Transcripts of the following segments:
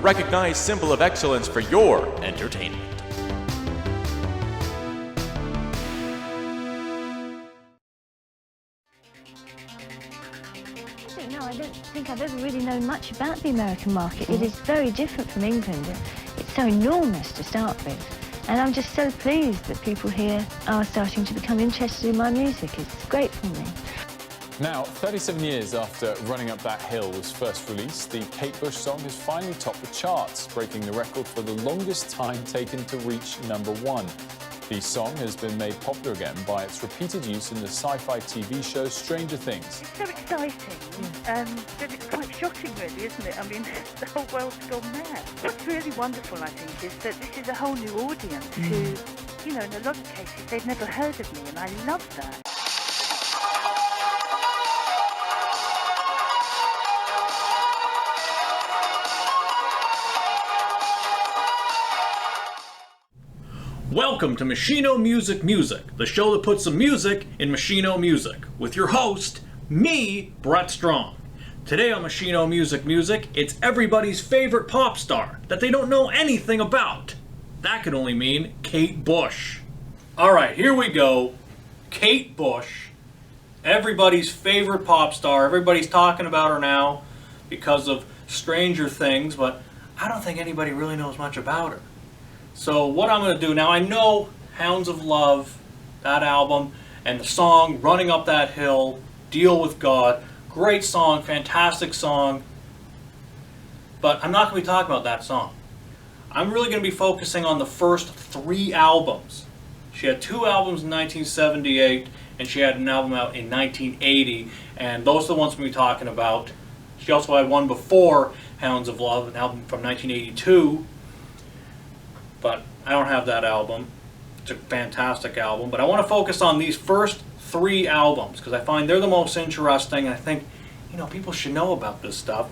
recognized symbol of excellence for your entertainment. No, I don't think I've ever really known much about the American market. It is very different from England. It's so enormous to start with. And I'm just so pleased that people here are starting to become interested in my music. It's great for me. Now, 37 years after Running Up That Hill was first released, the Kate Bush song has finally topped the charts, breaking the record for the longest time taken to reach #1. The song has been made popular again by its repeated use in the sci-fi TV show Stranger Things. It's so exciting, but it's quite shocking really, isn't it? I mean, the whole world's gone mad. What's really wonderful, I think, is that this is a whole new audience who, you know, in a lot of cases, they've never heard of me, and I love that. Welcome to Machino Music, the show that puts some music in Machino music, with your host, me, Brett Strong. Today on Machino Music, it's everybody's favorite pop star that they don't know anything about. That could only mean Kate Bush. Alright, here we go. Kate Bush, everybody's favorite pop star. Everybody's talking about her now because of Stranger Things, but I don't think anybody really knows much about her. So what I'm going to do now, I know Hounds of Love, that album, and the song Running Up That Hill, Deal with God, great song, fantastic song, but I'm not going to be talking about that song. I'm really going to be focusing on the first 3 albums. She had 2 albums in 1978, and she had an album out in 1980, and those are the ones we'll be talking about. She also had one before Hounds of Love, an album from 1982, but I don't have that album. It's a fantastic album, but I want to focus on these first 3 albums because I find they're the most interesting, and I think, you know, people should know about this stuff.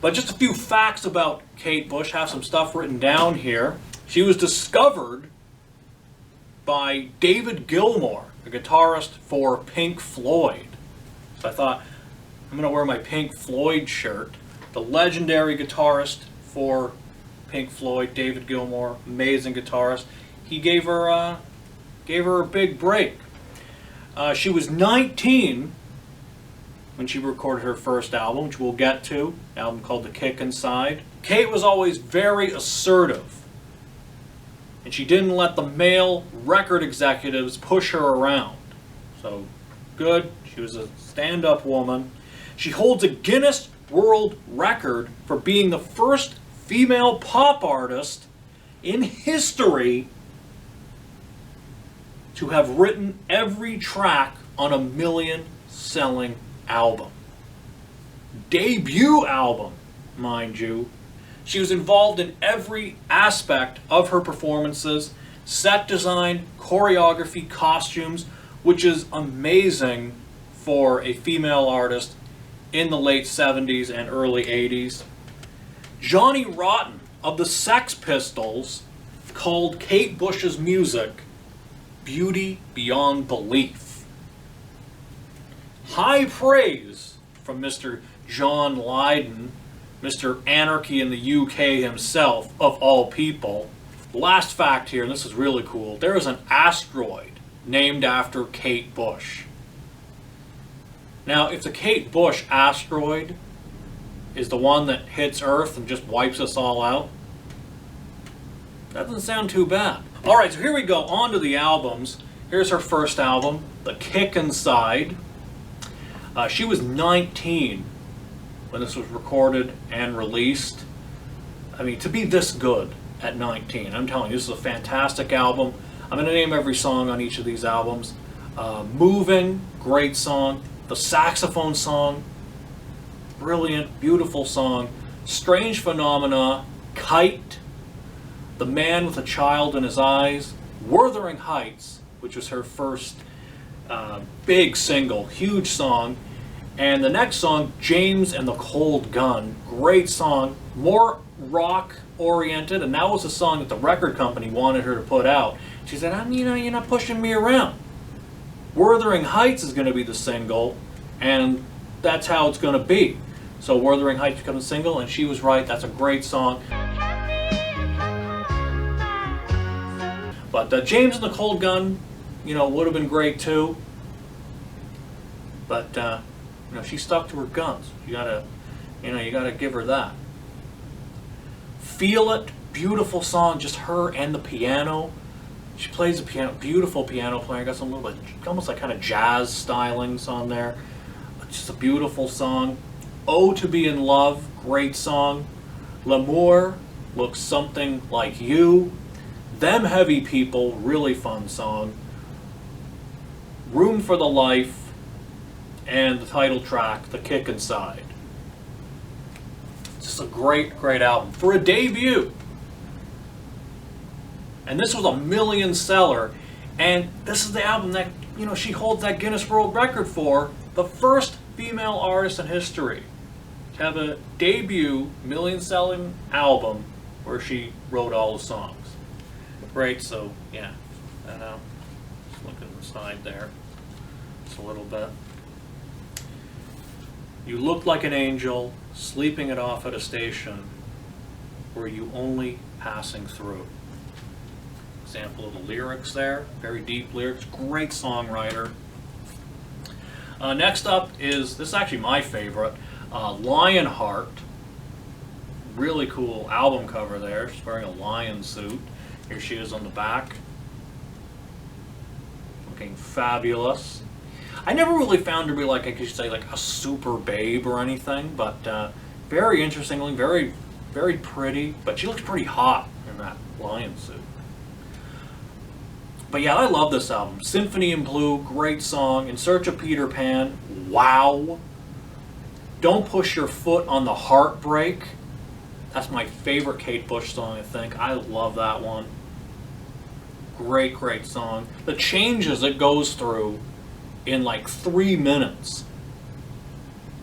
But just a few facts about Kate Bush. I have some stuff written down here. She was discovered by David Gilmour, the guitarist for Pink Floyd. So I thought, I'm going to wear my Pink Floyd shirt. The legendary guitarist for Pink Floyd, David Gilmour, amazing guitarist. He gave her a big break. She was 19 when she recorded her first album, which we'll get to, an album called The Kick Inside. Kate was always very assertive, and she didn't let the male record executives push her around. So, good. She was a stand-up woman. She holds a Guinness World Record for being the first female pop artist in history to have written every track on a million-selling album. Debut album, mind you. She was involved in every aspect of her performances, set design, choreography, costumes, which is amazing for a female artist in the late 70s and early 80s. Johnny Rotten of the Sex Pistols called Kate Bush's music beauty beyond belief. High praise from Mr. John Lydon, Mr. Anarchy in the UK himself, of all people. Last fact here, and this is really cool, there is an asteroid named after Kate Bush. Now, if the Kate Bush asteroid is the one that hits Earth and just wipes us all out, that doesn't sound too bad. Alright, so here we go, on to the albums. Here's her first album, The Kick Inside. She was 19 when this was recorded and released. I mean, to be this good at 19, I'm telling you, this is a fantastic album. I'm going to name every song on each of these albums. Moving, great song. The saxophone song, brilliant, beautiful song. Strange Phenomena, Kite, The Man with a Child in His Eyes, Wuthering Heights, which was her first big single, huge song. And the next song, James and the Cold Gun, great song, more rock-oriented, and that was a song that the record company wanted her to put out. She said, you're not pushing me around. Wuthering Heights is going to be the single, and that's how it's going to be. So Wuthering Heights becomes a single, and she was right. That's a great song. But James and the Cold Gun, you know, would have been great too. But you know, she stuck to her guns. You gotta give her that. Feel It, beautiful song, just her and the piano. She plays the piano, beautiful piano player. Got some little bit, almost like kind of jazz stylings on there. Just a beautiful song. Oh to Be in Love, great song. L'amour looks something like you. Them Heavy People, really fun song. Room for the Life, and the title track, The Kick Inside. Just a great, great album for a debut. And this was a million seller, and this is the album that, you know, she holds that Guinness World Record for, the first female artist in history to have a debut million-selling album where she wrote all the songs. Great, so yeah, and just look at the side there, just a little bit. You looked like an angel, sleeping it off at a station, were you only passing through? Example of the lyrics there, very deep lyrics, great songwriter. Next up is, this is actually my favorite, Lionheart. Really cool album cover there. She's wearing a lion suit. Here she is on the back. Looking fabulous. I never really found her to be like, I could say, like a super babe or anything, but very interestingly, very, very pretty. But she looks pretty hot in that lion suit. But yeah, I love this album. Symphony in Blue, great song. In Search of Peter Pan, wow. Don't Push Your Foot on the Heartbreak. That's my favorite Kate Bush song, I think. I love that one. Great, great song. The changes it goes through in like 3 minutes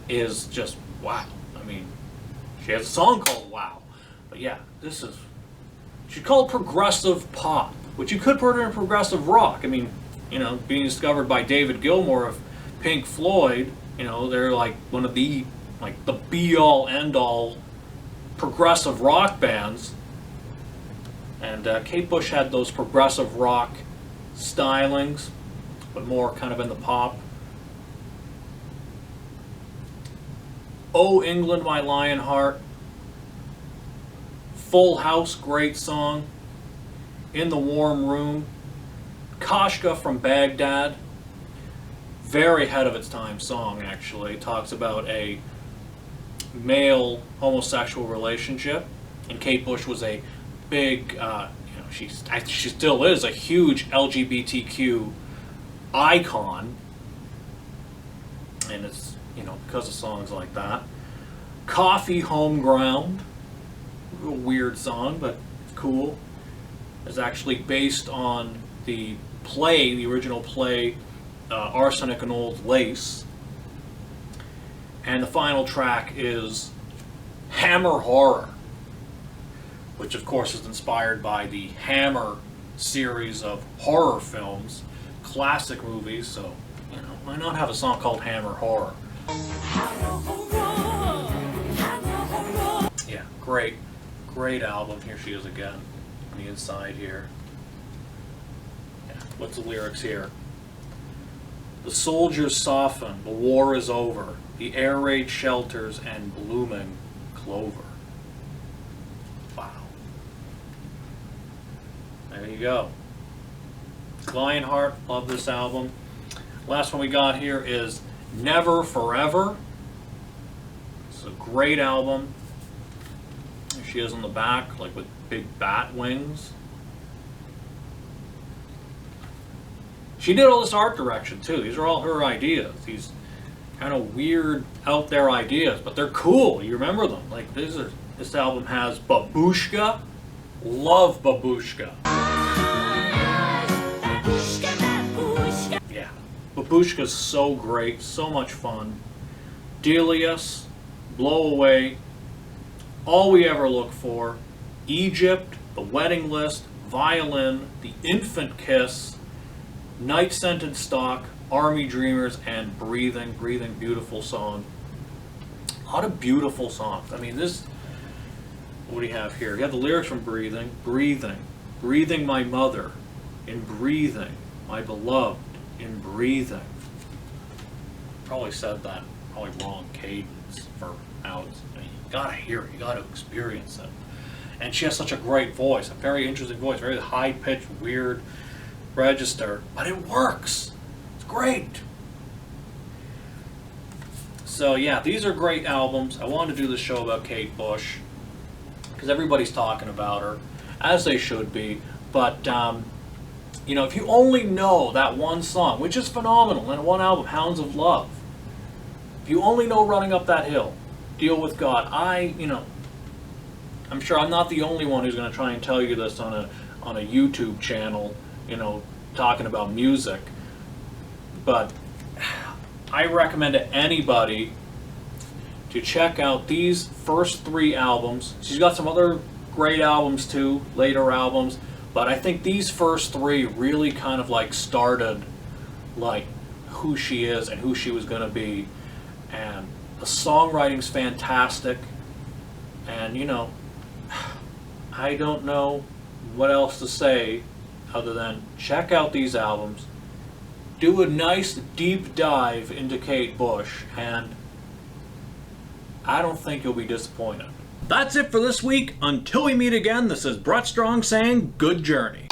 is just wow. I mean, she has a song called Wow. But yeah, this is, she'd call it progressive pop, which you could put her in progressive rock. I mean, you know, being discovered by David Gilmour of Pink Floyd, you know, they're like one of the, like the be-all, end-all progressive rock bands. And Kate Bush had those progressive rock stylings, but more kind of in the pop. Oh, England, My Lionheart. Full House, great song. In the Warm Room. Koshka from Baghdad. Very ahead of its time song, actually. It talks about a male homosexual relationship. And Kate Bush was a big, you know, she still is a huge LGBTQ icon. And it's, you know, because of songs like that. Coffee, Home Ground. A weird song, but cool. Is actually based on the play, the original play, Arsenic and Old Lace. And the final track is Hammer Horror, which of course is inspired by the Hammer series of horror films, classic movies, so, you know, why not have a song called Hammer Horror? Yeah, great, great album. Here she is again on the inside here. Yeah, what's the lyrics here? The soldiers soften, the war is over, the air raid shelters and blooming clover. Wow. There you go. Lionheart, love this album. Last one we got here is Never Forever. It's a great album. There she is on the back, like with big bat wings. She did all this art direction too. These are all her ideas. These kind of weird, out there ideas, but they're cool. You remember them? Like this album has Babooshka. Love Babooshka. Yeah, Babooshka's so great, so much fun. Delius, Blow Away, All We Ever Look For, Egypt, The Wedding List, Violin, The Infant Kiss, Night Scented Stock, Army Dreamers, and Breathing. Breathing, beautiful song. A lot of beautiful songs. I mean, this, what do you have here? You have the lyrics from Breathing. Breathing. Breathing my mother. In breathing. My beloved. In breathing. Probably said that probably wrong cadence for how it's, I mean, you gotta hear it. You gotta experience it. And she has such a great voice. A very interesting voice. Very high-pitched, weird register. But it works. It's great. So yeah, these are great albums. I wanted to do the show about Kate Bush because everybody's talking about her, as they should be. But you know, if you only know that one song, which is phenomenal, and one album, Hounds of Love. If you only know Running Up That Hill, Deal with God, I'm sure I'm not the only one who's going to try and tell you this on a YouTube channel, you know, talking about music. But I recommend to anybody to check out these first 3 albums. She's got some other great albums too, later albums, but I think these first 3 really kind of like started like who she is and who she was going to be. And the songwriting's fantastic. And you know, I don't know what else to say other than check out these albums. Do a nice deep dive into Kate Bush, and I don't think you'll be disappointed. That's it for this week. Until we meet again, this is Brett Strong saying good journey.